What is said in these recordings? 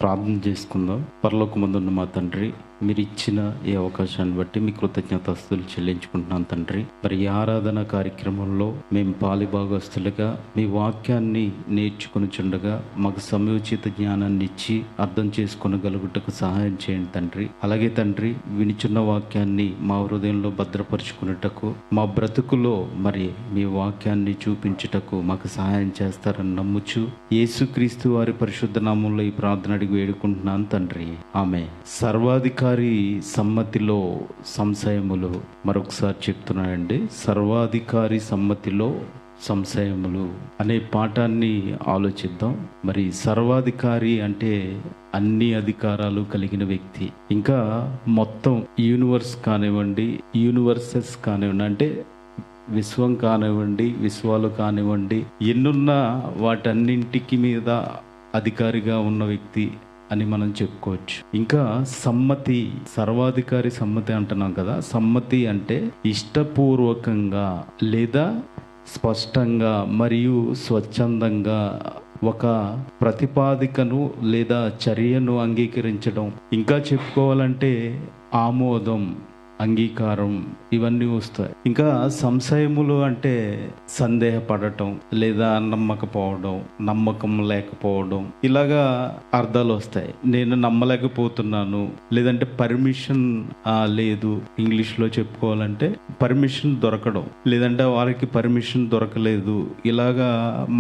ప్రార్థన చేసుకుందాం. పరలోకమందున్న మా తండ్రి, మీరు ఇచ్చిన ఈ అవకాశాన్ని బట్టి మీ కృతజ్ఞతాస్తుతులు చెల్లించుకుంటున్నాను తండ్రి. మరి ఈ ఆరాధన కార్యక్రమంలో మేము పాలిభాగస్తులుగా మీ వాక్యాన్ని నేర్చుకొనుచుండగా మాకు సమయోచిత జ్ఞానాన్ని ఇచ్చి అర్థం చేసుకొనగలుగుటకు సహాయం చేయండి తండ్రి. అలాగే తండ్రి, వినిచున్న వాక్యాన్ని మా హృదయంలో భద్రపరుచుకున్నటకు, మా బ్రతుకులో మరి మీ వాక్యాన్ని చూపించుటకు మాకు సహాయం చేస్తారని నమ్ముచు యేసుక్రీస్తు వారి పరిశుద్ధ నామంలో ఈ ప్రార్థన అడిగి వేడుకుంటున్నాను తండ్రి. ఆమె. సర్వాధికారి సమ్మతిలో సంశయములు. మరొకసారి చెప్తున్నానండి, సర్వాధికారి సమ్మతిలో సంశయములు అనే పాఠాన్ని ఆలోచిద్దాం. మరి సర్వాధికారి అంటే అన్ని అధికారాలు కలిగిన వ్యక్తి. ఇంకా మొత్తం యూనివర్స్ కానివ్వండి, యూనివర్సెస్ కానివ్వండి, అంటే విశ్వం కానివ్వండి, విశ్వాలు కానివ్వండి, ఎన్నున్న వాటన్నింటికి మీద అధికారిగా ఉన్న వ్యక్తి అని మనం చెప్పుకోవచ్చు. ఇంకా సమ్మతి, సర్వాధికారి సమ్మతి అంటున్నాం కదా. సమ్మతి అంటే ఇష్టపూర్వకంగా లేదా స్పష్టంగా మరియు స్వచ్ఛందంగా ఒక ప్రతిపాదికను లేదా చర్యను అంగీకరించడం. ఇంకా చెప్పుకోవాలంటే ఆమోదం, అంగీకారం, ఇవన్నీ వస్తాయి. ఇంకా సంశయములు అంటే సందేహపడటం లేదా నమ్మకపోవడం, నమ్మకం లేకపోవడం, ఇలాగా అర్థాలు వస్తాయి. నేను నమ్మలేకపోతున్నాను, లేదంటే పర్మిషన్ లేదు, ఇంగ్లీష్లో చెప్పుకోవాలంటే పర్మిషన్ దొరకడం, లేదంటే వారికి పర్మిషన్ దొరకలేదు, ఇలాగా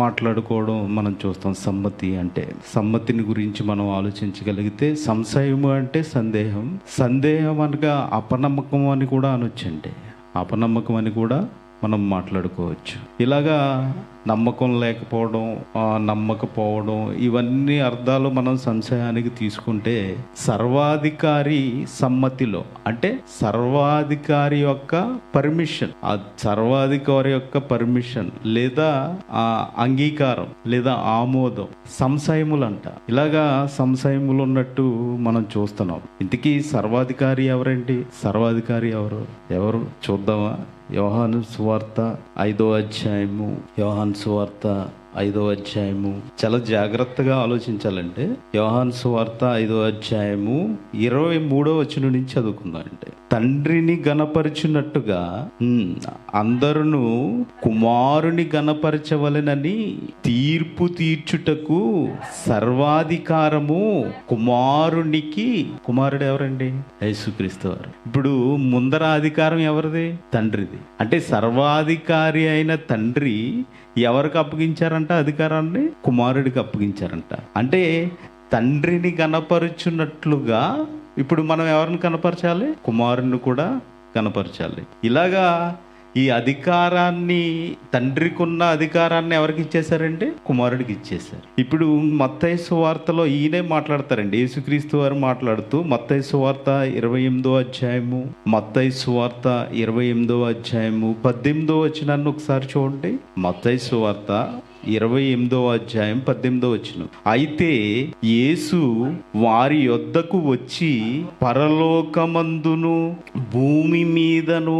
మాట్లాడుకోవడం మనం చూస్తాం. సమ్మతి అంటే, సమ్మతిని గురించి మనం ఆలోచించగలిగితే సంశయము అంటే సందేహం, సందేహం అనగా అపనమ్మకం అని కూడా అనొచ్చండి. అపనమ్మకం అని కూడా మనం మాట్లాడుకోవచ్చు. ఇలాగా నమ్మకం లేకపోవడం, నమ్మకపోవడం, ఇవన్నీ అర్థాలు మనం సంశయానికి తీసుకుంటే సర్వాధికారి సమ్మతిలో అంటే సర్వాధికారి యొక్క పర్మిషన్, ఆ సర్వాధికారి యొక్క పర్మిషన్ లేదా అంగీకారం లేదా ఆమోదం సంశయములు అంట. ఇలాగా సంశయములు ఉన్నట్టు మనం చూస్తున్నాం. ఇంతకీ సర్వాధికారి ఎవరండి? సర్వాధికారి ఎవరు చూద్దామా? యోహాను సువార్త 5వ అధ్యాయము, యోహాను సువార్త 5వ అధ్యాయము చాలా జాగ్రత్తగా ఆలోచించాలంటే, యోహాను సువార్త 5వ అధ్యాయము 23వ వచనం నుంచి చదువుకుందాం. అంటే తండ్రిని గణపరిచినట్టుగా అందరూ కుమారుని గణపరచవలెనని తీర్పు తీర్చుటకు సర్వాధికారము కుమారునికి. కుమారుడు ఎవరండి? యేసుక్రీస్తు వారు. ఇప్పుడు ముందర అధికారం ఎవరిది? తండ్రిది. అంటే సర్వాధికారి అయిన తండ్రి ఎవరికి అప్పగించారంట అధికారాన్ని? కుమారుడికి అప్పగించారంట. అంటే తండ్రిని గణపరుచున్నట్లుగా ఇప్పుడు మనం ఎవరిని కనపరచాలి? కుమారుని కూడా కనపరచాలి. ఇలాగా ఈ అధికారాన్ని, తండ్రికి ఉన్న అధికారాన్ని ఎవరికి ఇచ్చేశారండి? కుమారుడికి ఇచ్చేశారు. ఇప్పుడు మత్తయి సువార్తలో ఈయనే మాట్లాడతారండి, యేసుక్రీస్తు వారు మాట్లాడుతూ. మత్తయి సువార్త 28వ అధ్యాయము, మత్తయి సువార్త 28వ అధ్యాయము 18వ వచనాన్ని ఒకసారి చూడండి. మత్తయి సువార్త 28వ అధ్యాయం 18వ వచనం. అయితే యేసు వారి యొద్దకు వచ్చి, పరలోకమందును భూమి మీదను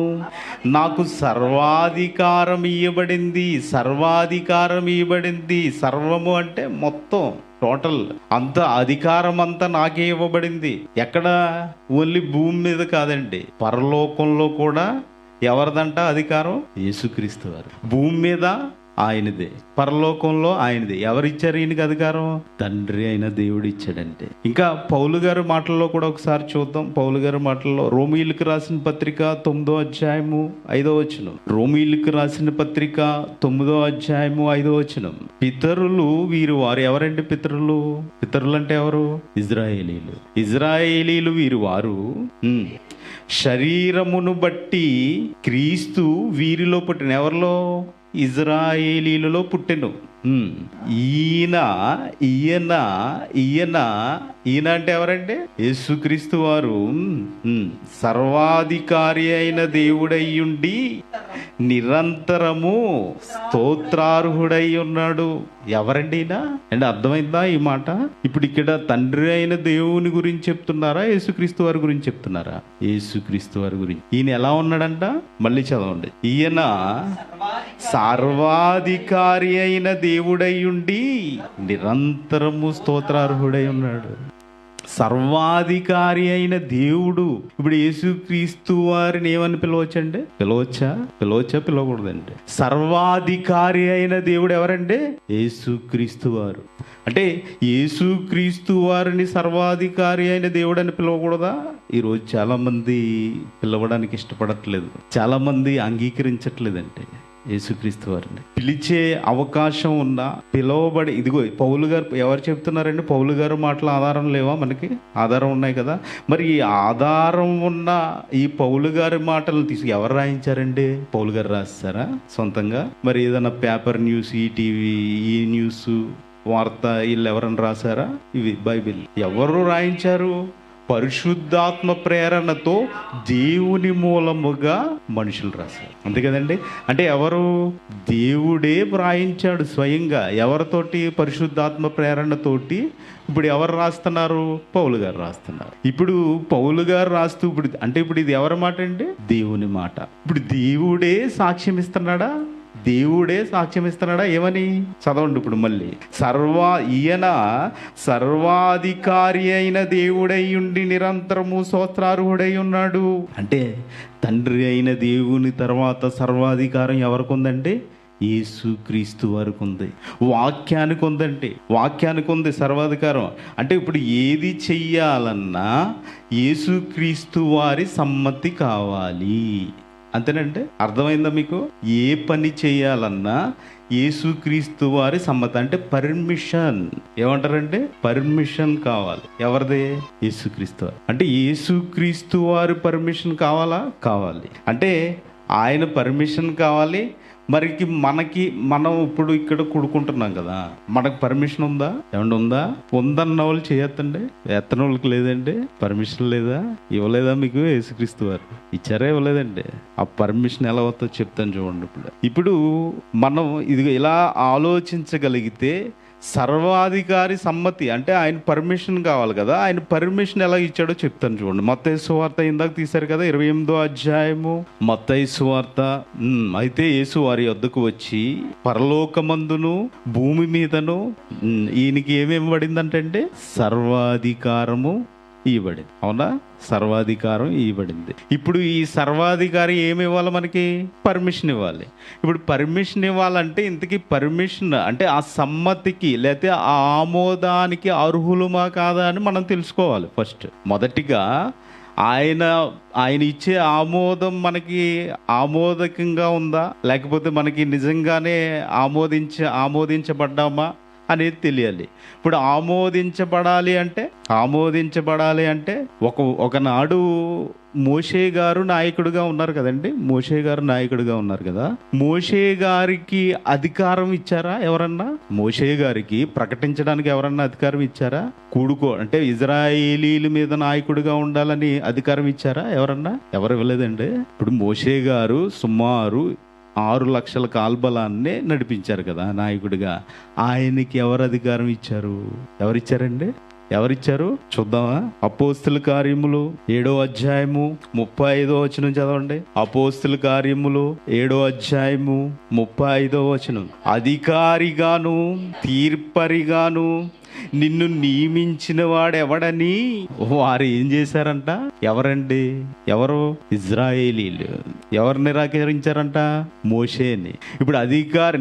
నాకు సర్వాధికారం ఇవ్వబడింది. సర్వాధికారం ఇవ్వబడింది. సర్వము అంటే మొత్తం, టోటల్ అంత అధికారం అంతా నాకే ఇవ్వబడింది. ఎక్కడ? ఓన్లీ భూమి మీద కాదండి, పరలోకంలో కూడా ఎవరిదంట అధికారం? యేసుక్రీస్తు వారు. భూమి మీద ఆయనదే, పరలోకంలో ఆయనదే. ఎవరిచ్చారు ఈయనకి అధికారం? తండ్రి అయిన దేవుడు ఇచ్చాడంటే. ఇంకా పౌలు గారి మాటల్లో కూడా ఒకసారి చూద్దాం. పౌలు గారి మాటల్లో రోమీయులకు రాసిన పత్రిక 9వ అధ్యాయము 5వ వచనం. రోమీయులకు రాసిన పత్రిక 9వ అధ్యాయము 5వ వచనం. పితరులు వీరు వారు. ఎవరండి పితరులు? పితరులు అంటే ఎవరు? ఇజ్రాయేలీలు. ఇజ్రాయేలీలు వీరు వారు. శరీరమును బట్టి క్రీస్తు వీరిలో పుట్టిన. ఎవరిలో? ఇజ్రాయేలీలలో పుట్టెను. ఈయన ఈయన ఈయన ఈయన అంటే ఎవరంటే? యేసుక్రీస్తు వారు సర్వాధికారి అయిన దేవుడయ్యుండి నిరంతరము స్తోత్రార్హుడై ఉన్నాడు. ఎవరండి ఈయన? అంటే అర్థమైందా ఈ మాట? ఇప్పుడు ఇక్కడ తండ్రి అయిన దేవుని గురించి చెప్తున్నారా, యేసుక్రీస్తు వారి గురించి చెప్తున్నారా? యేసుక్రీస్తు వారి గురించి. ఈయన ఎలా ఉన్నాడంట? మళ్ళీ చదవండి. ఈయన సర్వాధికారి అయిన దేవుడై ఉండి నిరంతరము స్తోత్రార్హుడై ఉన్నాడు. సర్వాధికారి అయిన దేవుడు. ఇప్పుడు యేసుక్రీస్తు వారిని ఏమని పిలవచ్చండి? పిలవకూడదండి. సర్వాధికారి అయిన దేవుడు ఎవరండి? యేసుక్రీస్తు వారు. అంటే యేసుక్రీస్తు వారిని సర్వాధికారి అయిన దేవుడు అని పిలవకూడదా? ఈరోజు చాలా మంది పిలవడానికి ఇష్టపడట్లేదు, చాలా మంది అంగీకరించట్లేదండి యేసుక్రీస్తు వారిని. పిలిచే అవకాశం ఉన్నా పిలవబడి, ఇదిగో పౌలు గారు ఎవరు చెప్తున్నారండి? పౌలు గారు మాటల ఆధారం లేవా? మనకి ఆధారం ఉన్నాయి కదా. మరి ఈ ఆధారం ఉన్న ఈ పౌలు గారి మాటలు ఎవరు రాయించారండి? పౌలు గారు రాస్తారా సొంతంగా? మరి ఏదైనా పేపర్ న్యూస్, ఈటీవీ, ఈ న్యూస్ వార్త వీళ్ళు ఎవరన్నా రాశారా? ఇవి బైబిల్ ఎవరు రాయించారు? పరిశుద్ధాత్మ ప్రేరణతో దేవుని మూలముగా మనుషులు రాశారు. అంతే కదండి. అంటే ఎవరు? దేవుడే వ్రాయించాడు స్వయంగా. ఎవరితోటి? పరిశుద్ధాత్మ ప్రేరణతోటి. ఇప్పుడు ఎవరు రాస్తున్నారు? పౌలు గారు రాస్తున్నారు. ఇప్పుడు పౌలు గారు రాస్తూ ఇప్పుడు ఇది ఎవరి మాట అండి? దేవుని మాట. ఇప్పుడు దేవుడే సాక్ష్యం ఇస్తున్నాడా? దేవుడే సాక్ష్యం ఇస్తున్నాడా? ఏమని చదవండి ఇప్పుడు మళ్ళీ. ఈయన సర్వాధికారి అయిన దేవుడై ఉండి నిరంతరము స్తోత్రార్హుడై ఉన్నాడు. అంటే తండ్రి అయిన దేవుని తర్వాత సర్వాధికారం ఎవరికి ఉందంటే? యేసుక్రీస్తు వారికి ఉంది. వాక్యానికి ఉంది సర్వాధికారం. అంటే ఇప్పుడు ఏది చెయ్యాలన్నా యేసుక్రీస్తు వారి సమ్మతి కావాలి. అంతేనంటే అర్థమైందా మీకు? ఏ పని చేయాలన్నా యేసుక్రీస్తు వారి సమ్మతి, అంటే పర్మిషన్. ఏమంటారంటే పర్మిషన్ కావాలి. ఎవరిదే? యేసుక్రీస్తు వారు. అంటే యేసుక్రీస్తు వారి పర్మిషన్ కావాలా? కావాలి. అంటే ఆయన పర్మిషన్ కావాలి. మనం ఇప్పుడు ఇక్కడ కూడుకుంటున్నాం కదా, మనకు పర్మిషన్ ఉందా? ఏమన్నా ఉందా? ఉందన్న వాళ్ళు చేయొద్దండి, ఎత్తన వాళ్ళకి లేదండి పర్మిషన్. లేదా? ఇవ్వలేదా మీకు? యేసుక్రీస్తు వారు ఇచ్చారా? ఇవ్వలేదండి. ఆ పర్మిషన్ ఎలా అవుతుందో చెప్తాను చూడండి. ఇప్పుడు మనం ఇది ఇలా ఆలోచించగలిగితే సర్వాధికారి సమ్మతి అంటే ఆయన పర్మిషన్ కావాలి కదా. ఆయన పర్మిషన్ ఎలా ఇచ్చాడో చెప్తాను చూడండి. మత్తయి సువార్త ఇందాక తీశారు కదా, 28వ అధ్యాయము మత్తయి సువార్త. అయితే యేసు వారి వద్దకు వచ్చి పరలోకమందును భూమి మీదను ఈయనకి ఏమేమి పడిందంటే సర్వాధికారము ఇవ్వబడింది. అవునా? సర్వాధికారం ఇవ్వబడింది. ఇప్పుడు ఈ సర్వాధికారి ఏమి ఇవ్వాలి? మనకి పర్మిషన్ ఇవ్వాలి. ఇప్పుడు పర్మిషన్ ఇవ్వాలంటే ఇంతకీ పర్మిషన్ అంటే ఆ సమ్మతికి లేకపోతే ఆ ఆమోదానికి అర్హులమా కాదా అని మనం తెలుసుకోవాలి. ఫస్ట్ మొదటిగా ఆయన ఇచ్చే ఆమోదం మనకి ఆమోదకంగా ఉందా, లేకపోతే మనకి నిజంగానే ఆమోదించబడ్డామా అనేది తెలియాలి. ఇప్పుడు ఆమోదించబడాలి అంటే ఒకనాడు మోషే గారు నాయకుడిగా ఉన్నారు కదండి. మోషే గారికి అధికారం ఇచ్చారా ఎవరన్నా? మోషే గారికి ప్రకటించడానికి ఎవరన్నా అధికారం ఇచ్చారా? అంటే ఇజ్రాయేలీల మీద నాయకుడిగా ఉండాలని అధికారం ఇచ్చారా ఎవరన్నా? ఎవరు ఇవ్వలేదండి. ఇప్పుడు మోషే గారు సుమారు 6 లక్షల కాల్బలాన్నే నడిపించారు కదా నాయకుడిగా. ఆయనకి ఎవరు అధికారం ఇచ్చారు? ఎవరిచ్చారు చూద్దామా? అపోస్తుల కార్యములు 7వ అధ్యాయము 35వ వచనం చదవండి. అపోస్తుల కార్యములు 7వ అధ్యాయము 35వ వచనం. అధికారిగాను తీర్పరిగాను నిన్ను నియమించిన వాడెవడని వారు ఏం చేశారంట? ఎవరండి? ఎవరు? ఇజ్రాయేలీలు. ఎవరు నిరాకరించారంట? మోషేని. ఇప్పుడు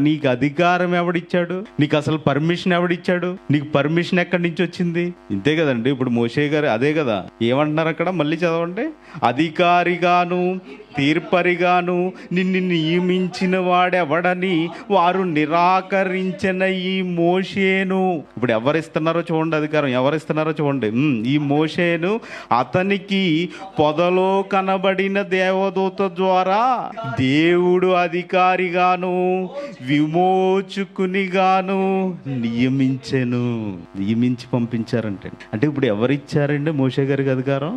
నీకు అధికారం ఎవడిచ్చాడు? నీకు అసలు పర్మిషన్ ఎవడిచ్చాడు? నీకు పర్మిషన్ ఎక్కడి నుంచి వచ్చింది? ఇంతే కదండి. ఇప్పుడు మోషే గారు అదే కదా ఏమంటున్నారు అక్కడ, మళ్ళీ చదవండి. అధికారిగాను తీర్పరిగాను నిన్ను నియమించిన వాడెవడని వారు నిరాకరించిన ఈ మోషేను. ఇప్పుడు ఎవరిస్తున్నారో చూడండి అధికారం, ఎవరిస్తున్నారో చూడండి. ఈ మోషేను అతనికి పొదలో కనబడిన దేవదూత ద్వారా దేవుడు అధికారిగాను విమోచకునిగాను నియమించి పంపించారంటే. అంటే ఇప్పుడు ఎవరిచ్చారండి మోషే గారికి అధికారం?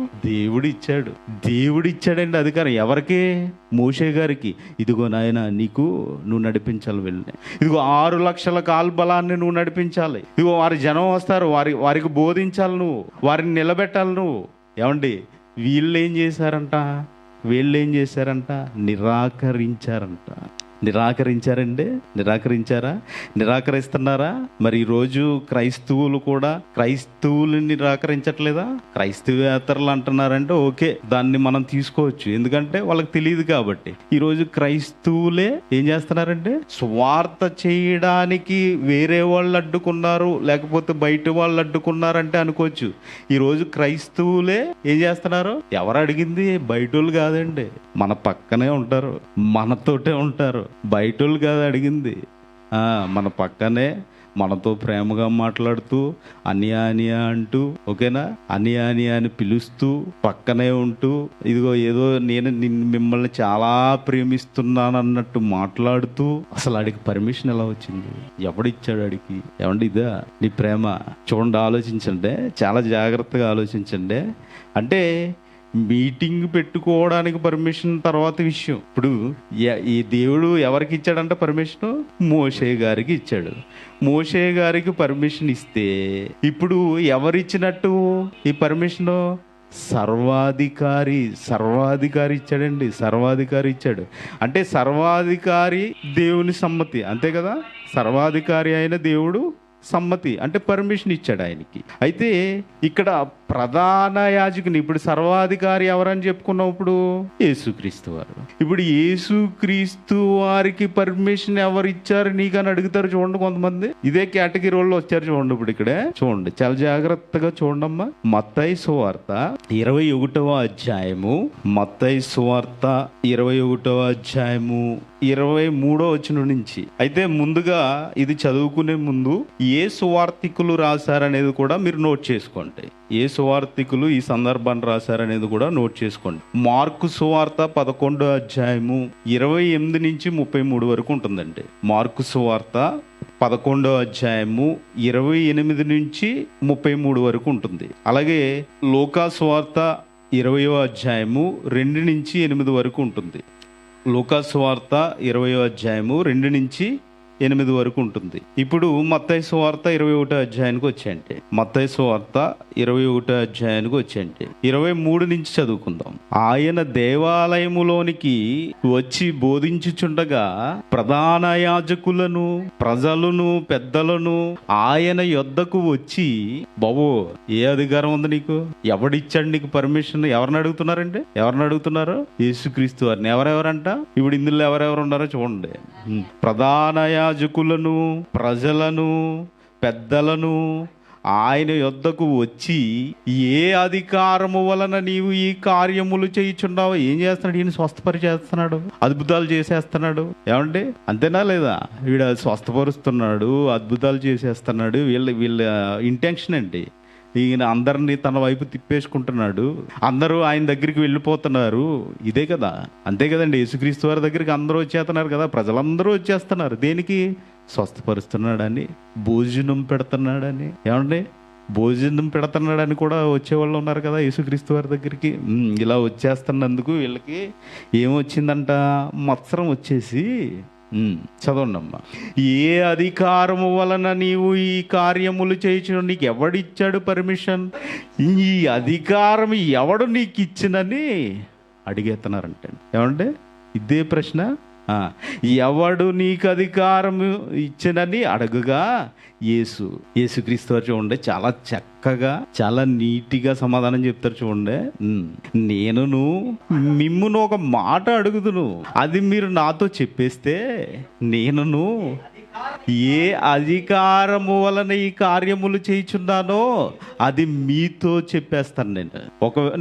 దేవుడు ఇచ్చాడండి అధికారం. ఎవరికి? మోషే గారికి. ఇదిగో నాయన నువ్వు నడిపించాలి వెళ్ళి. ఇదిగో 6 లక్షల కాల్బలాన్ని నువ్వు నడిపించాలి. ఇదిగో వారి జనం వస్తారు, వారికి బోధించాలి, నువ్వు వారిని నిలబెట్టాలి నువ్వు. ఏమండి? వీళ్ళు ఏం చేశారంట? నిరాకరించారంట. నిరాకరించారండి? నిరాకరించారా? నిరాకరిస్తున్నారా? మరి ఈరోజు క్రైస్తవులు కూడా క్రైస్తవులు నిరాకరించట్లేదా? క్రైస్తవేతరులు అంటున్నారంటే ఓకే, దాన్ని మనం తీసుకోవచ్చు, ఎందుకంటే వాళ్ళకి తెలియదు కాబట్టి. ఈరోజు క్రైస్తవులే ఏం చేస్తున్నారంటే స్వార్థ చేయడానికి వేరే వాళ్ళు అడ్డుకున్నారు, లేకపోతే బయట వాళ్ళు అడ్డుకున్నారంటే అనుకోవచ్చు. ఈరోజు క్రైస్తవులే ఏం చేస్తున్నారు? ఎవరు అడిగింది? బయటోళ్ళు కాదండి, మన పక్కనే ఉంటారు, మనతోటే ఉంటారు. బయటోళ్ళు కాదు అడిగింది, మన పక్కనే మనతో ప్రేమగా మాట్లాడుతూ అన్యా అంటూ, ఓకేనా, అన్యా అని పిలుస్తూ పక్కనే ఉంటూ, ఇదిగో ఏదో నేను మిమ్మల్ని చాలా ప్రేమిస్తున్నాను అన్నట్టు మాట్లాడుతూ. అసలు ఆడికి పర్మిషన్ ఎలా వచ్చింది? ఎవడిచ్చాడు ఆడికి? ఏమండి ఇదా నీ ప్రేమ? చూడండి, ఆలోచించండి, చాలా జాగ్రత్తగా ఆలోచించండి. అంటే మీటింగ్ పెట్టుకోవడానికి పర్మిషన్ తర్వాత విషయం. ఇప్పుడు ఈ దేవుడు ఎవరికి ఇచ్చాడంటే పర్మిషన్ మోషే గారికి ఇచ్చాడు. మోషే గారికి పర్మిషన్ ఇస్తే ఇప్పుడు ఎవరిచ్చినట్టు ఈ పర్మిషన్? సర్వాధికారి ఇచ్చాడండి. సర్వాధికారి ఇచ్చాడు అంటే సర్వాధికారి దేవుని సమ్మతి, అంతే కదా. సర్వాధికారి అయిన దేవుడు సమ్మతి అంటే పర్మిషన్ ఇచ్చాడు ఆయనకి. అయితే ఇక్కడ ప్రధాన యాజకుని, ఇప్పుడు సర్వాధికారి ఎవరని చెప్పుకున్నాం? ఇప్పుడు యేసుక్రీస్తు వారు. ఇప్పుడు యేసుక్రీస్తు వారికి పర్మిషన్ ఎవరు ఇచ్చారు నీకని అడుగుతారు. చూడండి, కొంతమంది ఇదే కేటగిరీ వాళ్ళు వచ్చారు. చూడండి, ఇప్పుడు ఇక్కడే చూడండి, చాలా జాగ్రత్తగా చూడండమ్మా. మత్తయి సువార్త 21వ అధ్యాయము, మత్తయి సువార్త 21వ అధ్యాయము 23వ వచనం నుంచి. అయితే ముందుగా ఇది చదువుకునే ముందు ఏ సువార్తికులు రాశారనేది కూడా మీరు నోట్ చేసుకోండి. ఏ సువార్తికులు ఈ సందర్భాన్ని రాశారనేది కూడా నోట్ చేసుకోండి. మార్కు సువార్త 11వ అధ్యాయము 28 నుంచి 33 వరకు ఉంటుందండి. మార్కు సువార్త 11వ అధ్యాయము 28 నుంచి 33 వరకు ఉంటుంది. అలాగే లూకా సువార్త 20వ అధ్యాయము 2 నుంచి 8 వరకు ఉంటుంది. లూకా సువార్త 20వ అధ్యాయము 2 నుంచి 8 వరకు ఉంటుంది. ఇప్పుడు మత్తయి సువార్త 21వ అధ్యాయానికి వచ్చేయండి. మత్తయి సువార్త 21వ అధ్యాయానికి వచ్చేయండి. 23 నుంచి చదువుకుందాం. ఆయన దేవాలయములోనికి వచ్చి బోధించుచుండగా ప్రధాన యాజకులను, ప్రజలను, పెద్దలను ఆయన యొద్దకు వచ్చి, బాబు ఏ అధికారం ఉంది నీకు? ఎవడిచ్చాడు నీకు పర్మిషన్? ఎవరిని అడుగుతున్నారంటే? ఎవరిని అడుగుతున్నారు? యేసుక్రీస్తు వారిని. ఎవరెవరంట? ఇప్పుడు ఇందులో ఎవరెవరు ఉన్నారో చూడండి. ప్రధాన యాజకులను, ప్రజలను, పెద్దలను ఆయన యొద్దకు వచ్చి, ఏ అధికారము వలన నీవు ఈ కార్యములు చేయుచున్నావు? ఏం చేస్తున్నాడు ఈయన? స్వస్థపరిచేస్తున్నాడు, అద్భుతాలు చేసేస్తున్నాడు. ఏమండి, అంతేనా లేదా? వీడు స్వస్థపరుస్తున్నాడు, అద్భుతాలు చేసేస్తున్నాడు. వీళ్ళ ఇంటెన్షన్ అండి. ఈయన అందరినీ తన వైపు తిప్పేసుకుంటున్నాడు, అందరూ ఆయన దగ్గరికి వెళ్ళిపోతున్నారు. ఇదే కదా, అంతే కదండి. యేసుక్రీస్తు వారి దగ్గరికి అందరూ వచ్చేస్తున్నారు కదా, ప్రజలందరూ వచ్చేస్తున్నారు. దేనికి? స్వస్థపరుస్తున్నాడని, భోజనం పెడుతున్నాడని. ఏమండి, భోజనం పెడుతున్నాడని కూడా వచ్చేవాళ్ళు ఉన్నారు కదా యేసుక్రీస్తు వారి దగ్గరికి. ఇలా వచ్చేస్తున్నందుకు వీళ్ళకి ఏమొచ్చిందంట? మత్సరం వచ్చేసి, చదవండి అమ్మా. ఏ అధికారము వలన నీవు ఈ కార్యములు చేయించు? నీకు ఎవడిచ్చాడు పర్మిషన్? ఈ అధికారం ఎవడు నీకు ఇచ్చినని అడిగేస్తున్నారంటే. ఏమంటే ఇదే ప్రశ్న. ఎవడు నీకు అధికారం ఇచ్చినని అడగగా యేసుక్రీస్తు వారు చూడండి, చాలా చక్కగా, చాలా నీట్గా సమాధానం చెప్తారు. చూడండి, నేనును మిమ్మును ఒక మాట అడుగుదును, అది మీరు నాతో చెప్పేస్తే నేనును ఏ అధికారము వలన ఈ కార్యములు చేయుచున్నానో అది మీతో చెప్పేస్తాను.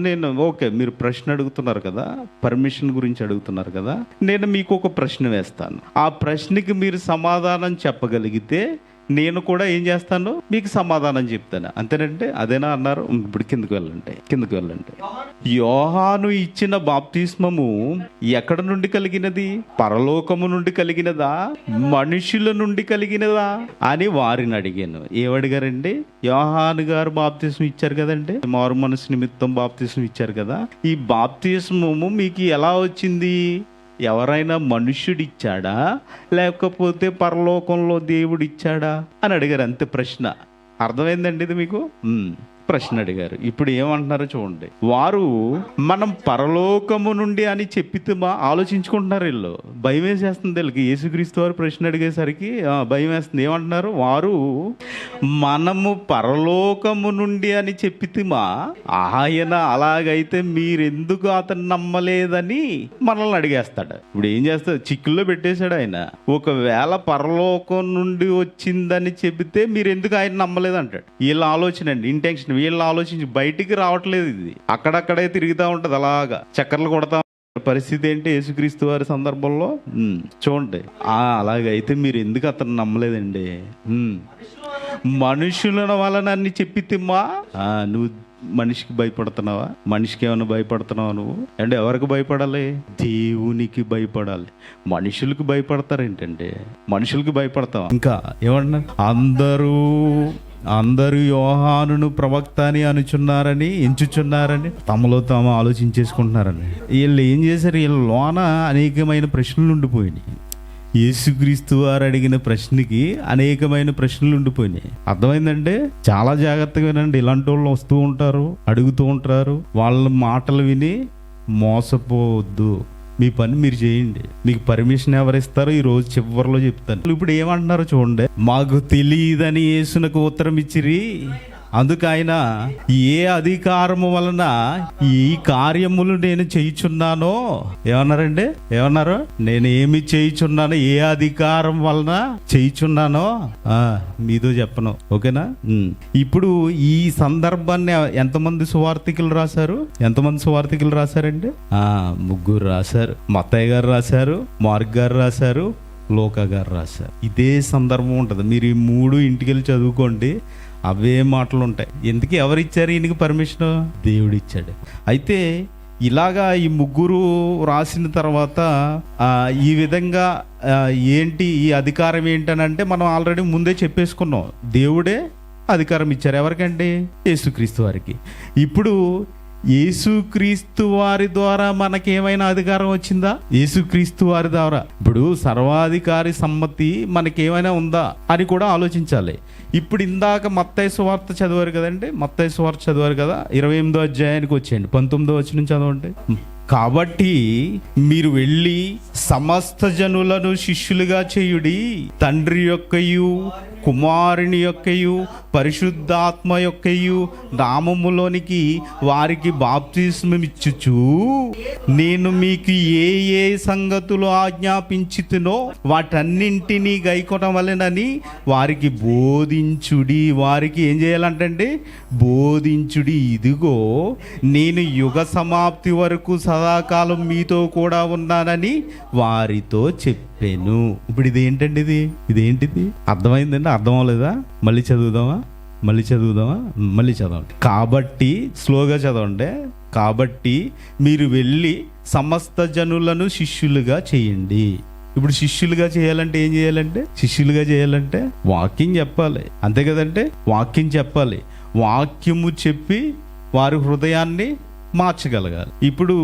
నేను ఓకే, మీరు ప్రశ్న అడుగుతున్నారు కదా, పర్మిషన్ గురించి అడుగుతున్నారు కదా, నేను మీకు ఒక ప్రశ్న వేస్తాను. ఆ ప్రశ్నకి మీరు సమాధానం చెప్పగలిగితే నేను కూడా ఏం చేస్తాను? మీకు సమాధానం చెప్తాను. అంతేనంటే అదేనా అన్నారు? ఇప్పుడు కిందకు వెళ్ళండి. యోహాను ఇచ్చిన బాప్తిస్మము ఎక్కడ నుండి కలిగినది? పరలోకము నుండి కలిగినదా, మనుషుల నుండి కలిగినదా అని వారిని అడిగాను. ఏమడిగారండి? యోహాను గారు బాప్తిస్మం ఇచ్చారు కదండి, మారు మనసు నిమిత్తం బాప్తిస్మం ఇచ్చారు కదా. ఈ బాప్తిస్మము మీకు ఎలా వచ్చింది? ఎవరైనా మనుష్యుడిచ్చాడా, లేకపోతే పరలోకంలో దేవుడిచ్చాడా అని అడిగారు. అంతే ప్రశ్న. అర్థమైందండి ఇది మీకు? ప్రశ్న అడిగారు. ఇప్పుడు ఏమంటున్నారో చూడండి. వారు మనం పరలోకము నుండి అని చెప్పితే ఆలోచించుకుంటున్నారు. వీళ్ళు భయం వేసేస్తుంది. వీళ్ళకి యేసుక్రీస్తు వారు ప్రశ్న అడిగేసరికి భయం వేస్తుంది. ఏమంటున్నారు? వారు మనము పరలోకము నుండి అని చెప్పితిమా, ఆయన అలాగైతే మీరెందుకు అతను నమ్మలేదని మనల్ని అడిగేస్తాడు. ఇప్పుడు ఏం చేస్తాడు? చిక్కుల్లో పెట్టేశాడు ఆయన. ఒకవేళ పరలోకం నుండి వచ్చిందని చెబితే మీరు ఎందుకు ఆయన నమ్మలేదు అంటాడు. వీళ్ళ ఆలోచన అండి, ఇంటెన్షన్. వీళ్ళ ఆలోచించి బయటికి రావట్లేదు. ఇది అక్కడక్కడే తిరుగుతూ ఉంటది, అలాగా చక్కర్లు కొడతా. పరిస్థితి ఏంటి యేసుక్రీస్తు వారి సందర్భంలో? చూడండి, అలాగైతే మీరు ఎందుకు అతను నమ్మలేదండి? మనుషుల వలన అన్ని చెప్పితిమ్మా. నువ్వు మనిషికి భయపడుతున్నావా? మనిషికి ఏమైనా భయపడుతున్నావా నువ్వు? అంటే ఎవరికి భయపడాలి? దేవునికి భయపడాలి. మనుషులకు భయపడతారేంటండి? మనుషులకి భయపడతావా? ఇంకా ఏమన్నా, అందరూ యోహానును ప్రవక్త అని అనుచున్నారని, ఎంచుచున్నారని తమలో తాము ఆలోచించేసుకుంటున్నారని. వీళ్ళు ఏం చేశారు? వీళ్ళ లోన అనేకమైన ప్రశ్నలు ఉండిపోయినాయి. యేసుక్రీస్తు వారు అడిగిన ప్రశ్నకి అనేకమైన ప్రశ్నలు ఉండిపోయినాయి. అర్థమైందంటే చాలా జాగ్రత్తగా వినండి. ఇలాంటి వాళ్ళు వస్తూ ఉంటారు, అడుగుతూ ఉంటారు. వాళ్ళ మాటలు విని మోసపోవద్దు. మీ పని మీరు చేయండి. మీకు పర్మిషన్ ఎవరిస్తారో ఈ రోజు చివరిలో చెప్తాను. ఇప్పుడు ఏమంటున్నారో చూడండి. మాకు తెలియదని యేసునకు ఉత్తరం ఇచ్చిరి. అందుకు ఆయన, ఏ అధికారము వలన ఈ కార్యములు నేను చేయుచున్నానో, ఏమన్నారండి? ఏమన్నారు? నేను ఏమి చేయుచున్నానో, ఏ అధికారం వలన చేయుచున్నానో మీతో చెప్పను. ఓకేనా? ఇప్పుడు ఈ సందర్భాన్ని ఎంతమంది సువార్థికులు రాశారు? ఎంతమంది సువార్థికులు రాశారండి? 3 రాశారు. మత్తయి గారు రాశారు, మార్క్ గారు రాశారు, లూకా గారు రాశారు. ఇదే సందర్భం ఉంటుంది. మీరు ఈ 3 ఇంటికి వెళ్ళి చదువుకోండి, అవే మాటలు ఉంటాయి. ఎందుకు? ఎవరిచ్చారు ఈయనకి పర్మిషన్? దేవుడు ఇచ్చాడు. అయితే ఇలాగా ఈ 3 రాసిన తర్వాత ఈ విధంగా ఏంటి ఈ అధికారం ఏంటనంటే, మనం ఆల్రెడీ ముందే చెప్పేసుకున్నాం. దేవుడే అధికారం ఇచ్చారు. ఎవరికండి? యేసుక్రీస్తు వారికి. ఇప్పుడు యేసుక్రీస్తు వారి ద్వారా మనకేమైనా అధికారం వచ్చిందా? యేసుక్రీస్తు వారి ద్వారా ఇప్పుడు సర్వాధికారి సమ్మతి మనకేమైనా ఉందా అని కూడా ఆలోచించాలి. ఇప్పుడు ఇందాక మత్తయి సువార్త చదివారు కదండి, మత్తయి సువార్త చదివారు కదా, 28వ అధ్యాయానికి వచ్చేయండి. 19వ వచనం చదవండి. కాబట్టి మీరు వెళ్ళి సమస్త జనులను శిష్యులుగా చేయుడి, తండ్రి యొక్కయు కుమారుని యొక్కయు పరిశుద్ధాత్మ యొక్కయు నామములోనికి వారికి బాప్తిస్మమిచ్చుచు నేను మీకు ఏ ఏ సంగతులు ఆజ్ఞాపించితునో వాటన్నింటినీ గైకొనవలెనని వారికి బోధించుడి. వారికి ఏం చేయాలంటే బోధించుడి. ఇదిగో నేను యుగ సమాప్తి వరకు సదాకాలం మీతో కూడా ఉన్నానని వారితో చెప్పాను. ఇప్పుడు ఇదేంటండి? ఇదేంటిది? అర్థమైందండి? అర్థం అవ్వలేదా? మళ్ళీ చదువుదామా? మళ్ళీ చదవండి. కాబట్టి స్లోగా చదవండి. కాబట్టి మీరు వెళ్ళి సమస్త జనులను శిష్యులుగా చేయండి. ఇప్పుడు శిష్యులుగా చేయాలంటే ఏం చేయాలంటే? శిష్యులుగా చేయాలంటే వాక్యం చెప్పాలి. అంతే కదంటే? వాక్యం చెప్పాలి. వాక్యము చెప్పి వారి హృదయాన్ని మార్చగలగాలి. ఇప్పుడు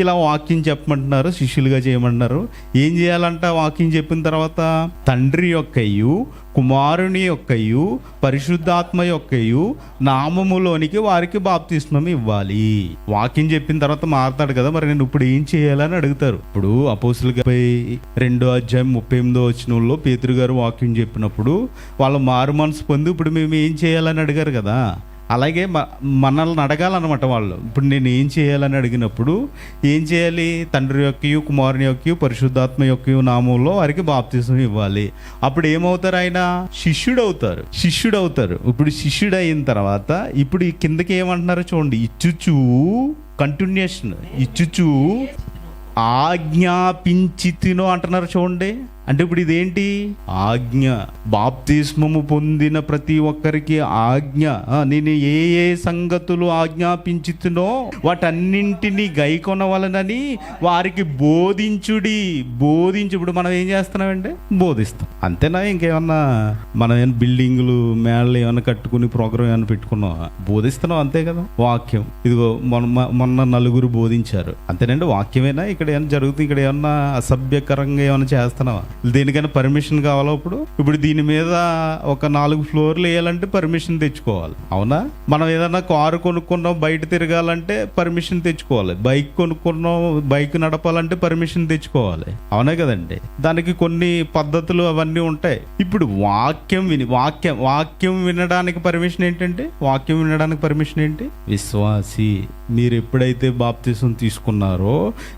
ఇలా వాక్యం చెప్పమంటున్నారు, శిష్యులుగా చేయమంటున్నారు. ఏం చేయాలంట? వాక్యం చెప్పిన తర్వాత తండ్రి యొక్కయు కుమారుని యొక్కయు పరిశుద్ధాత్మ యొక్కయు నామములోనికి వారికి బాప్తిస్మం ఇవ్వాలి. వాక్యం చెప్పిన తర్వాత మారుతాడు కదా, మరి నేను ఇప్పుడు ఏం చేయాలని అడుగుతారు. ఇప్పుడు అపోస్తుల 2వ అధ్యాయం 38వ వచనంలో పేతురు గారు వాక్యం చెప్పినప్పుడు వాళ్ళు మారు మనసు పొంది ఇప్పుడు మేము ఏం చేయాలని అడిగారు కదా, అలాగే మనల్ని అడగాలన్నమాట వాళ్ళు. ఇప్పుడు నేను ఏం చేయాలని అడిగినప్పుడు ఏం చేయాలి? తండ్రి యొక్కయు కుమారుని యొక్కయు పరిశుద్ధాత్మ యొక్కయు నామంలో వారికి బాప్తిసం ఇవ్వాలి. అప్పుడు ఏమవుతారు? ఆయన శిష్యుడు అవుతారు. ఇప్పుడు శిష్యుడు అయిన తర్వాత ఇప్పుడు ఈ కిందకి ఏమంటున్నారో చూడండి. ఇచ్చుచు కంటిన్యూషన్, ఇచ్చుచు ఆజ్ఞాపించితినో అంటున్నారు చూడండి. అంటే ఇప్పుడు ఇదేంటి? ఆజ్ఞ. బాప్తిస్మము పొందిన ప్రతి ఒక్కరికి ఆజ్ఞ. నేను ఏ ఏ సంగతులు ఆజ్ఞాపించుతునో వాటన్నింటినీ గైకొనవలనని వారికి బోధించుడి. ఇప్పుడు మనం ఏం చేస్తున్నామంటే బోధిస్తాం. అంతేనా? ఇంకేమన్నా మనం ఏమైనా బిల్డింగులు మేళ్ళు ఏమైనా కట్టుకుని ప్రోగ్రామ్ ఏమైనా పెట్టుకున్నాం? బోధిస్తున్నాం, అంతే కదా. వాక్యం ఇదిగో మొన్న 4 బోధించారు, అంతేనండి. వాక్యమేనా? ఇక్కడ ఏమైనా జరుగుతుంది? ఇక్కడ ఏమన్నా అసభ్యకరంగా ఏమైనా చేస్తున్నావా? దేనికైనా పర్మిషన్ కావాలా? ఇప్పుడు దీని మీద ఒక 4 ఫ్లోర్లు వేయాలంటే పర్మిషన్ తెచ్చుకోవాలి, అవునా? మనం ఏదైనా కారు కొనుక్కున్నాం, బయట తిరగాలంటే పర్మిషన్ తెచ్చుకోవాలి. బైక్ కొనుక్కున్నాం, బైక్ నడపాలంటే పర్మిషన్ తెచ్చుకోవాలి, అవునా కదండి? దానికి కొన్ని పద్ధతులు అవన్నీ ఉంటాయి. ఇప్పుడు వాక్యం వినడానికి పర్మిషన్ ఏంటంటే, వాక్యం వినడానికి పర్మిషన్ ఏంటి? విశ్వాసి. మీరు ఎప్పుడైతే బాప్తిసం తీసుకున్నారో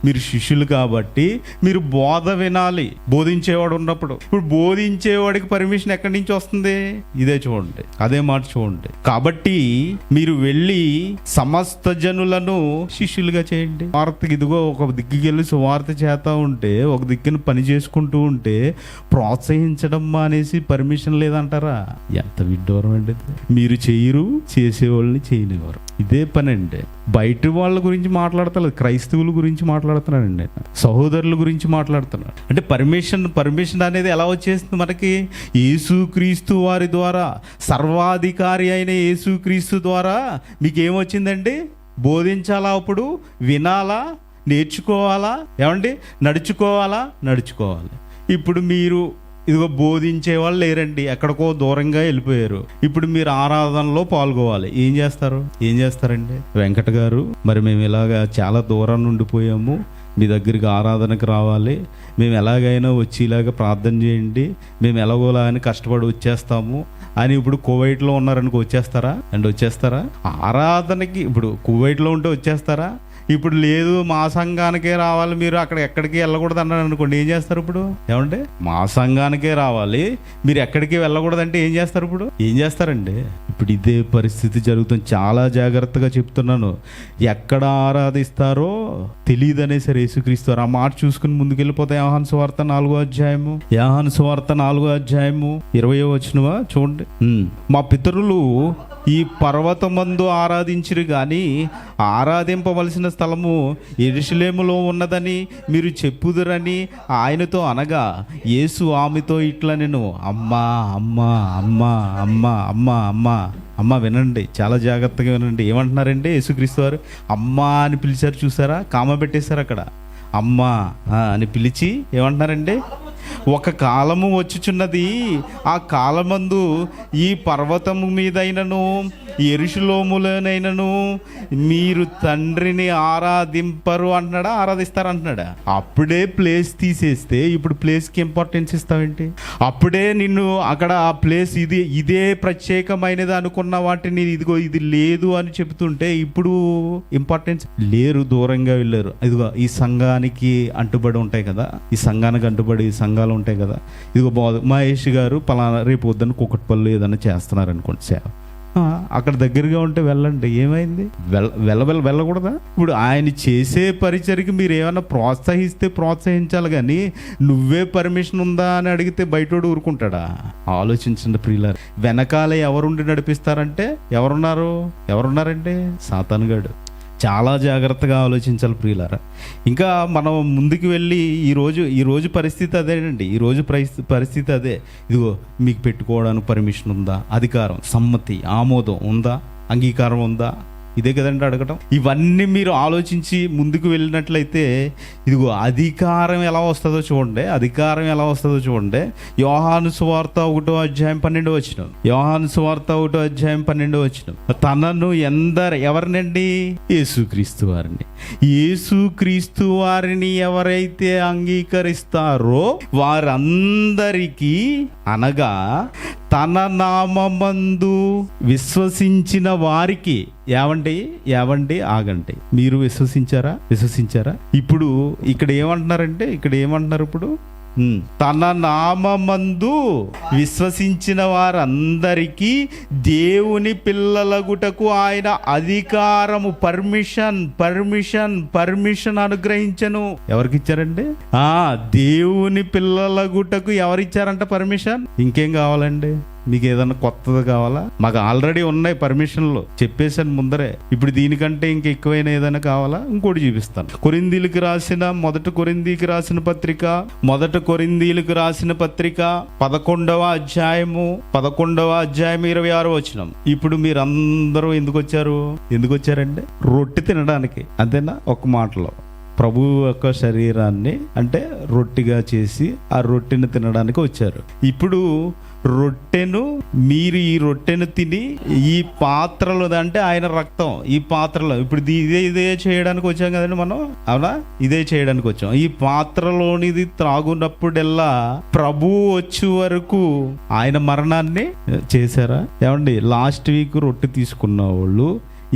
మీరు శిష్యులు కాబట్టి మీరు బోధ వినాలి, బోధించేవాడు ఉన్నప్పుడు. ఇప్పుడు బోధించేవాడికి పర్మిషన్ ఎక్కడి నుంచి వస్తుంది? ఇదే చూడండి, అదే మాట చూడండి. కాబట్టి మీరు వెళ్ళి సమస్త జనులను శిష్యులుగా చేయండి. వార్తకి ఇదిగో ఒక దిక్కుకి వెళ్ళి సువార్త చేస్తా ఉంటే, ఒక దిక్కుని పని చేసుకుంటూ ఉంటే ప్రోత్సహించడం మానేసి పర్మిషన్ లేదంటారా? ఎంత విడ్డూరం అండి! మీరు చేయరు, చేసేవాళ్ళని చేయనివారు. ఇదే పని అండి. బయట వాళ్ళ గురించి మాట్లాడతలేదు, క్రైస్తవుల గురించి మాట్లాడుతున్నానండి, సహోదరుల గురించి మాట్లాడుతున్నాడు. అంటే పర్మిషన్ అనేది ఎలా వచ్చేస్తుంది మనకి? యేసుక్రీస్తు వారి ద్వారా, సర్వాధికారి అయిన యేసుక్రీస్తు ద్వారా మీకు ఏమొచ్చిందండి? బోధించాలా, అప్పుడు వినాలా, నేర్చుకోవాలా, ఏమండి? నడుచుకోవాలి. ఇప్పుడు మీరు ఇదిగో బోధించే వాళ్ళు లేరండి, ఎక్కడికో దూరంగా వెళ్ళిపోయారు. ఇప్పుడు మీరు ఆరాధనలో పాల్గొవాలి. ఏం చేస్తారండి? వెంకట గారు, మరి మేము ఇలాగా చాలా దూరం ఉండిపోయాము, మీ దగ్గరికి ఆరాధనకు రావాలి, మేము ఎలాగైనా వచ్చి ఇలాగ ప్రార్థన చేయండి, మేము ఎలాగోలా అని కష్టపడి వచ్చేస్తాము అని ఇప్పుడు కువైట్లో ఉన్నారనుకో, వచ్చేస్తారా? ఆరాధనకి ఇప్పుడు కువైట్లో ఉంటే వచ్చేస్తారా? ఇప్పుడు లేదు, మా సంఘానికే రావాలి, మీరు అక్కడ ఎక్కడికి వెళ్ళకూడదు అన్నాడు అనుకోండి, ఏం చేస్తారు ఇప్పుడు? ఏమంటే మా సంఘానికే రావాలి, మీరు ఎక్కడికి వెళ్ళకూడదంటే ఏం చేస్తారండి? ఇప్పుడు ఇదే పరిస్థితి జరుగుతుంది. చాలా జాగ్రత్తగా చెప్తున్నాను. ఎక్కడ ఆరాధిస్తారో తెలియదనే సరే యేసుక్రీస్తు ఆ మాట చూసుకుని ముందుకెళ్ళిపోతే యోహాను సువార్త 4వ అధ్యాయము 20వ వచనమా చూడండి. మా పితరులు ఈ పర్వతమందు ఆరాధించిరు గాని ఆరాధింపవలసిన స్థలము యెరూషలేములో ఉన్నదని మీరు చెప్పుదురని ఆయనతో అనగా, యేసు ఆమెతో ఇట్లా, నేను అమ్మా వినండి, చాలా జాగ్రత్తగా వినండి. ఏమంటున్నారండి? యేసుక్రీస్తు వారు అమ్మా అని పిలిచారు, చూసారా? కామ పెట్టేశారు అక్కడ. అమ్మా అని పిలిచి ఏమంటున్నారండి? ఒక కాలము వచ్చుచున్నది, ఆ కాలమందు ఈ పర్వతము మీదైనను యెరూషలేములోనైనను మీరు తండ్రిని ఆరాధింపరు అంటున్నాడా, ఆరాధిస్తారు అంటున్నాడా? అప్పుడే ప్లేస్ తీసేస్తే ఇప్పుడు ప్లేస్కి ఇంపార్టెన్స్ ఇస్తావేంటి? అప్పుడే నిన్ను అక్కడ ఆ ప్లేస్ ఇదే ప్రత్యేకమైనది అనుకున్న వాటిని ఇదిగో ఇది లేదు అని చెబుతుంటే ఇప్పుడు ఇంపార్టెన్స్ లేరు, దూరంగా వెళ్ళారు. ఇదిగో ఈ సంఘానికి అంటుబడి ఉంటాయి కదా, ఈ సంఘానికి అంటుబడి సంఘాలు ఉంటాయి కదా, ఇదిగో మహేష్ గారు పలానా రేపు వద్దన్న కుకట్పల్లి ఏదైనా చేస్తున్నారు అనుకోండి సేవ, అక్కడ దగ్గరగా ఉంటే వెళ్ళండి. ఏమైంది? వెళ్ళకూడదా? ఇప్పుడు ఆయన చేసే పరిచర్కి మీరు ఏమైనా ప్రోత్సహించాలి కానీ నువ్వే పర్మిషన్ ఉందా అని అడిగితే బయటోడు ఊరుకుంటాడా? ఆలోచించండి ప్రియులారా. వెనకాల ఎవరుండి నడిపిస్తారంటే ఎవరున్నారంటే సాతానుగాడు. చాలా జాగ్రత్తగా ఆలోచించాలి ప్రియులారా. ఇంకా మనం ముందుకు వెళ్ళి ఈరోజు పరిస్థితి అదేనండి. ఈరోజు పరిస్థితి అదే. ఇదిగో మీకు పెట్టుకోవడానికి పర్మిషన్ ఉందా, అధికారం, సమ్మతి, ఆమోదం ఉందా, అంగీకారం ఉందా? ఇదే కదండి అడగటం. ఇవన్నీ మీరు ఆలోచించి ముందుకు వెళ్ళినట్లయితే ఇదిగో అధికారం ఎలా వస్తుందో చూడండి. యోహాను సువార్త 1వ అధ్యాయం 12వ వచనం. తనను ఎవరినండి? యేసుక్రీస్తు వారిని ఎవరైతే అంగీకరిస్తారో వారందరికీ, అనగా తన నామమందు విశ్వసించిన వారికి. ఏవండి ఆగండి, మీరు విశ్వసించారా? ఇప్పుడు ఇక్కడ ఏమంటున్నారు? ఇప్పుడు తన నామమందు విశ్వసించిన వారందరికీ దేవుని పిల్లలగుటకు ఆయన అధికారము, పర్మిషన్ అనుగ్రహించను. ఎవరికి ఇచ్చారండి? దేవుని పిల్లలగుటకు ఎవరిచ్చారంట పర్మిషన్? ఇంకేం కావాలండి? మీకు ఏదన్నా కొత్తది కావాలా? మాకు ఆల్రెడీ ఉన్నాయి పర్మిషన్లు, చెప్పేశాను ముందరే. ఇప్పుడు దీనికంటే ఇంక ఎక్కువైనా ఏదైనా కావాలా? ఇంకోటి చూపిస్తాను. మొదటి కొరింథీకి రాసిన పత్రిక 11వ అధ్యాయము 26వ వచనం. ఇప్పుడు మీరందరూ ఎందుకు వచ్చారండి? రొట్టె తినడానికి, అంతేనా? ఒక మాటలో ప్రభువు యొక్క శరీరాన్ని అంటే రొట్టిగా చేసి ఆ రొట్టెను తినడానికి వచ్చారు. ఇప్పుడు రొట్టెను మీరు ఈ రొట్టెను తిని ఈ పాత్రలో అంటే ఆయన రక్తం ఈ పాత్రలో ఇప్పుడు ఇదే చేయడానికి వచ్చాం కదండి మనం, అవునా? ఇదే చేయడానికి వచ్చాం. ఈ పాత్రలోనిది త్రాగునప్పుడెల్లా ప్రభువు వచ్చే వరకు ఆయన మరణాన్ని చేశారా? ఏమండి, లాస్ట్ వీక్ రొట్టె తీసుకున్న వాళ్ళు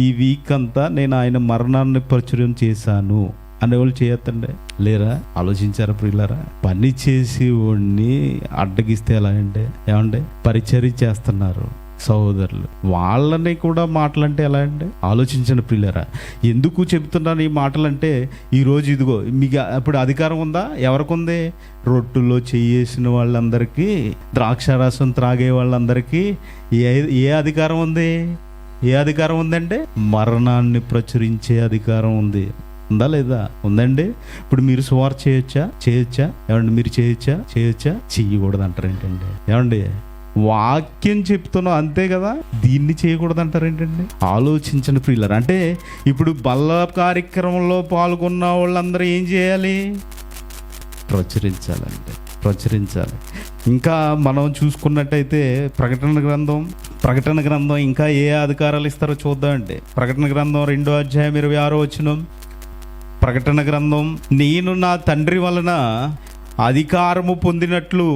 ఈ వీక్ అంతా నేను ఆయన మరణాన్ని ప్రచురం చేశాను అనేవాళ్ళు చేయొద్దండి, లేరా? ఆలోచించారా ప్రియులారా? పని చేసి వాడిని అడ్డగిస్తే ఎలా అండి? ఏమండి, పరిచర్య చేస్తున్నారు సహోదరులు, వాళ్ళని కూడా మాటలంటే ఎలా అండి? ఆలోచించండి ప్రియులారా. ఎందుకు చెప్తున్నాను ఈ మాటలంటే, ఈరోజు ఇదిగో మీకు ఇప్పుడు అధికారం ఉందా? ఎవరికి ఉంది? రొట్టులో చేసిన వాళ్ళందరికీ, ద్రాక్షారసం త్రాగే వాళ్ళందరికీ ఏ అధికారం ఉంది? ఏ అధికారం ఉందంటే మరణాన్ని ప్రచురించే అధికారం ఉంది. ఉందా లేదా? ఉందండి. ఇప్పుడు మీరు సువార్త చేయొచ్చా? ఏమండి, మీరు చేయొచ్చా? చెయ్యకూడదు అంటారు ఏంటండి? ఏమండి, వాక్యం చెప్తున్నాం అంతే కదా, దీన్ని చేయకూడదు అంటారు ఏంటండి? ఆలోచించండి ప్రియులారా. అంటే ఇప్పుడు బల్ల కార్యక్రమంలో పాల్గొన్న వాళ్ళందరూ ఏం చేయాలి? ప్రచురించాలి. ఇంకా మనం చూసుకున్నట్టయితే ప్రకటన గ్రంథం ఇంకా ఏ అధికారాలు ఇస్తారో చూద్దామండి. ప్రకటన గ్రంథం 2వ అధ్యాయం 26వ వచనం. ప్రకటన గ్రంథం, నేను నా తండ్రి వలన అధికారము పొందినట్లు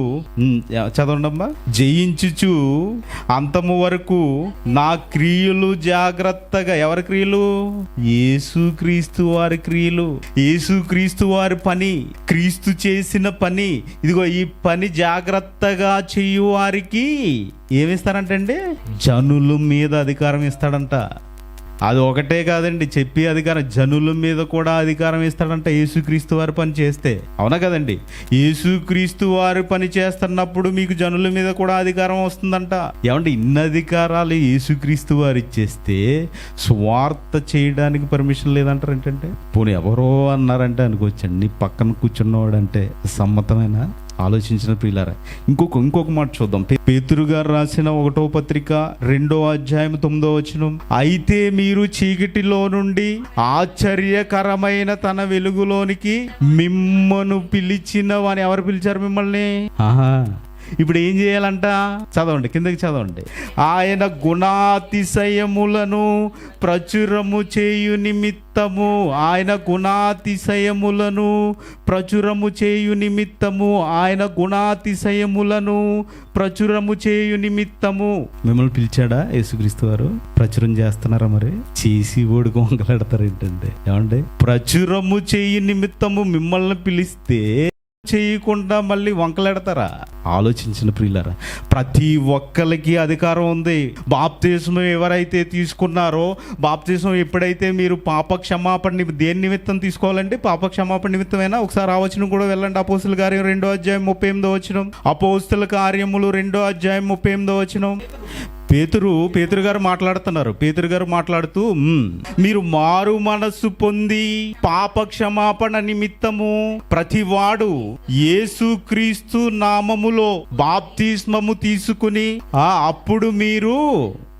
చదవండమ్మా, జయించుచు అంతము వరకు నా క్రియలు జాగ్రత్తగా. ఎవరి క్రియలు? యేసుక్రీస్తు వారి క్రియలు, యేసుక్రీస్తు వారి పని, క్రీస్తు చేసిన పని. ఇదిగో ఈ పని జాగ్రత్తగా చేయు వారికి ఏమిస్తారంటండి? జనుల మీద అధికారం ఇస్తాడంట. అది ఒకటే కాదండి, చెప్పి అధికారం జనుల మీద కూడా అధికారం ఇస్తాడంట యేసుక్రీస్తు వారి పని చేస్తే. అవునా కదండి? యేసుక్రీస్తు వారి పని చేస్తున్నప్పుడు మీకు జనుల మీద కూడా అధికారం వస్తుందంట. ఏమంటే ఇన్ని అధికారాలు యేసుక్రీస్తు వారు ఇచ్చేస్తే స్వార్థ చేయడానికి పర్మిషన్ లేదంటారు ఏంటంటే? పోనీ ఎవరో అన్నారంటే అనుకోవచ్చండి, నీ పక్కన కూర్చున్నవాడంటే సమ్మతమైన? ఆలోచించిన ప్రియులారా. ఇంకొక మాట చూద్దాం. పేతురు గారు రాసిన 1వ పత్రిక 2వ అధ్యాయం 9వ వచనం. అయితే మీరు చీకటిలో నుండి ఆశ్చర్యకరమైన తన వెలుగులోనికి మిమ్మను పిలిచిన వాని. ఎవరు పిలిచారు మిమ్మల్ని? ఇప్పుడు ఏం చేయాలంట? చదవండి, కిందకి చదవండి. ఆయన గుణాతిశయములను ప్రచురము చేయు నిమిత్తము, ఆయన గుణాతిశయములను ప్రచురము చేయు నిమిత్తము, ఆయన గుణాతిశయములను ప్రచురము చేయు నిమిత్తము మిమ్మల్ని పిలిచాడా యేసుక్రీస్తు వారు? ప్రచురం చేస్తున్నారా? మరి చేసి ఓడికి వంకలాడతారు ఏంటంటే? ఏమండి, ప్రచురము చేయు నిమిత్తము మిమ్మల్ని పిలిస్తే చేయకుండా మళ్ళీ వంకలెడతారా? ఆలోచించిన ప్రియులారా. ప్రతి ఒక్కరికి అధికారం ఉంది. బాప్తిస్మం ఎవరైతే తీసుకున్నారో, బాప్తిస్మం ఎప్పుడైతే మీరు పాప క్షమాపణ దేని నిమిత్తం తీసుకోవాలంటే పాప క్షమాపణ నిమిత్తమైనా. ఒకసారి ఆ వచనం కూడా వెళ్ళండి. అపోస్తుల కార్యం 2వ అధ్యాయం 38వ వచనం. అపోస్తుల కార్యములు 2వ అధ్యాయం 38వ వచనం. పేతురు గారు మాట్లాడుతున్నారు. పేతురు గారు మాట్లాడుతూ, మీరు మారు మనస్సు పొంది పాప క్షమాపణ నిమిత్తము ప్రతివాడు యేసుక్రీస్తు నామములో బాప్తిస్మము తీసుకుని అప్పుడు మీరు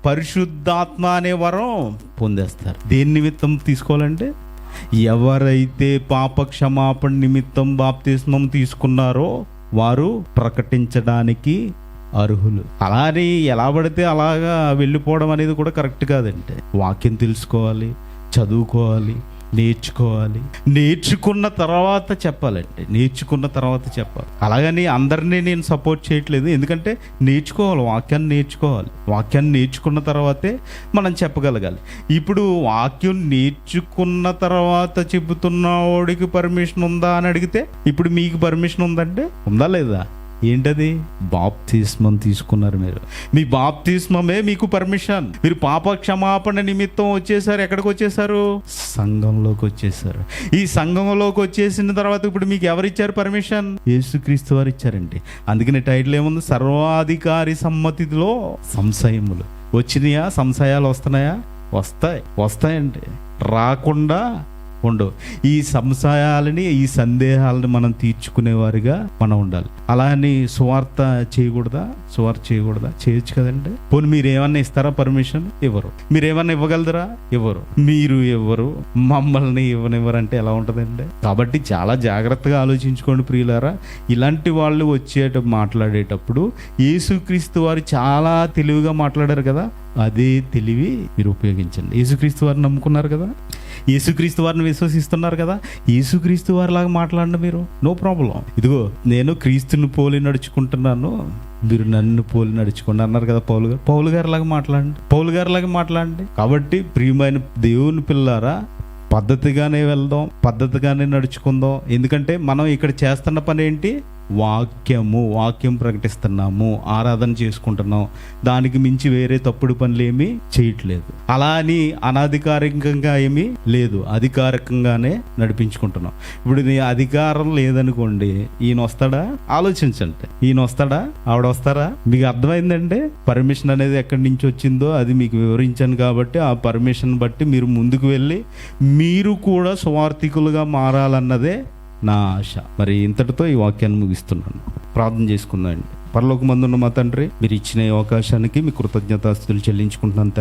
పరిశుద్ధాత్మ అనే వరం పొందేస్తారు. దేని నిమిత్తం తీసుకోవాలంటే, ఎవరైతే పాప క్షమాపణ నిమిత్తం బాప్తిస్మం తీసుకున్నారో వారు ప్రకటించడానికి అర్హులు. అలానే ఎలా పడితే అలాగా వెళ్ళిపోవడం అనేది కూడా కరెక్ట్ కాదంటే, వాక్యం తెలుసుకోవాలి, చదువుకోవాలి, నేర్చుకున్న తర్వాత చెప్పాలంటే, అలాగని అందరినీ నేను సపోర్ట్ చేయట్లేదు. ఎందుకంటే నేర్చుకోవాలి, వాక్యాన్ని నేర్చుకున్న తర్వాతే మనం చెప్పగలగాలి. ఇప్పుడు వాక్యం నేర్చుకున్న తర్వాత చెబుతున్న వాడికి పర్మిషన్ ఉందా అని అడిగితే, ఇప్పుడు మీకు పర్మిషన్ ఉందంటే ఉందా లేదా? ఏంటది? బాప్తిస్మం తీసుకున్నారు మీరు. మీ బాప్తిస్మమే మీకు పర్మిషన్. మీరు పాప క్షమాపణ నిమిత్తం వచ్చేసారు. ఎక్కడికి వచ్చేసారు? సంఘంలోకి వచ్చేసారు. ఈ సంఘంలోకి వచ్చేసిన తర్వాత ఇప్పుడు మీకు ఎవరిచ్చారు పర్మిషన్? యేసుక్రీస్తు వారు ఇచ్చారండి. అందుకని టైటిల్ ఏముంది? సర్వాధికారి సమ్మతిలో సంశయములు వచ్చినాయా? సంశయాలు వస్తున్నాయా? వస్తాయండి. రాకుండా ఉండవు. ఈ సంశయాలని, ఈ సందేహాలని మనం తీర్చుకునేవారిగా మనం ఉండాలి. అలా అని సువార్త చేయకూడదా? చేయొచ్చు కదండి. పోనీ మీరు ఏమన్నా ఇస్తారా? పర్మిషన్ ఇవ్వరు. మీరు ఏమన్నా ఇవ్వగలరా? ఇవ్వరు. మీరు ఇవ్వరు, మమ్మల్ని ఇవ్వనివ్వరంటే ఎలా ఉంటుందండి? కాబట్టి చాలా జాగ్రత్తగా ఆలోచించుకోండి ప్రియులారా. ఇలాంటి వాళ్ళు మాట్లాడేటప్పుడు యేసుక్రీస్తు వారు చాలా తెలివిగా మాట్లాడారు కదా, అదే తెలివి మీరు ఉపయోగించండి. యేసుక్రీస్తు వారిని నమ్ముకున్నారు కదా, యేసుక్రీస్తు వారిని విశ్వసిస్తున్నారు కదా, యేసుక్రీస్తు వారిలాగా మాట్లాడండి మీరు, నో ప్రాబ్లం. ఇదిగో నేను క్రీస్తుని పోలి నడుచుకుంటున్నాను, మీరు నన్ను పోలి నడుచుకోండి అన్నారు కదా పౌలు గారిలాగా మాట్లాడండి. కాబట్టి ప్రియమైన దేవుని పిల్లారా, పద్ధతిగానే వెళ్దాం, పద్ధతిగానే నడుచుకుందాం. ఎందుకంటే మనం ఇక్కడ చేస్తున్న పని ఏంటి? వాక్యం ప్రకటిస్తున్నాము, ఆరాధన చేసుకుంటున్నాం. దానికి మించి వేరే తప్పుడు పనులు ఏమీ చేయట్లేదు. అలా అని అనధికారికంగా ఏమీ లేదు, అధికారికంగానే నడిపించుకుంటున్నాం. ఇప్పుడు నీ అధికారం లేదనుకోండి, ఈయన వస్తాడా? ఆలోచించండి. ఈయన వస్తాడా? ఆవిడ వస్తారా? మీకు అర్థమైందంటే పర్మిషన్ అనేది ఎక్కడి నుంచి వచ్చిందో అది మీకు వివరించాను. కాబట్టి ఆ పర్మిషన్ బట్టి మీరు ముందుకు వెళ్ళి మీరు కూడా సువార్థికులుగా మారాలన్నదే నా ఆశ. మరి ఇంతటితో ఈ వాక్యాన్ని ముగిస్తున్నాను. ప్రార్థన చేసుకుందామండి. పరలోకమందున్న మా తండ్రి, మీరు ఇచ్చిన ఈ అవకాశానికి మీ కృతజ్ఞతాస్తుతులు చెల్లించుకుంటున్నాను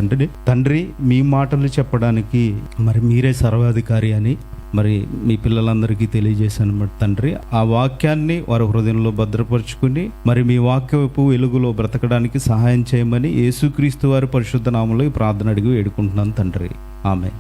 తండ్రి. మీ మాటలు చెప్పడానికి మరి మీరే సర్వాధికారి అని మరి మీ పిల్లలందరికీ తెలియజేశాను తండ్రి. ఆ వాక్యాన్ని వారి హృదయంలో భద్రపరుచుకుని మరి మీ వాక్యపు వెలుగులో బ్రతకడానికి సహాయం చేయమని యేసుక్రీస్తు వారి పరిశుద్ధ నామములో ఈ ప్రార్థన అడిగి వేడుకుంటున్నాను తండ్రి. ఆమేన్.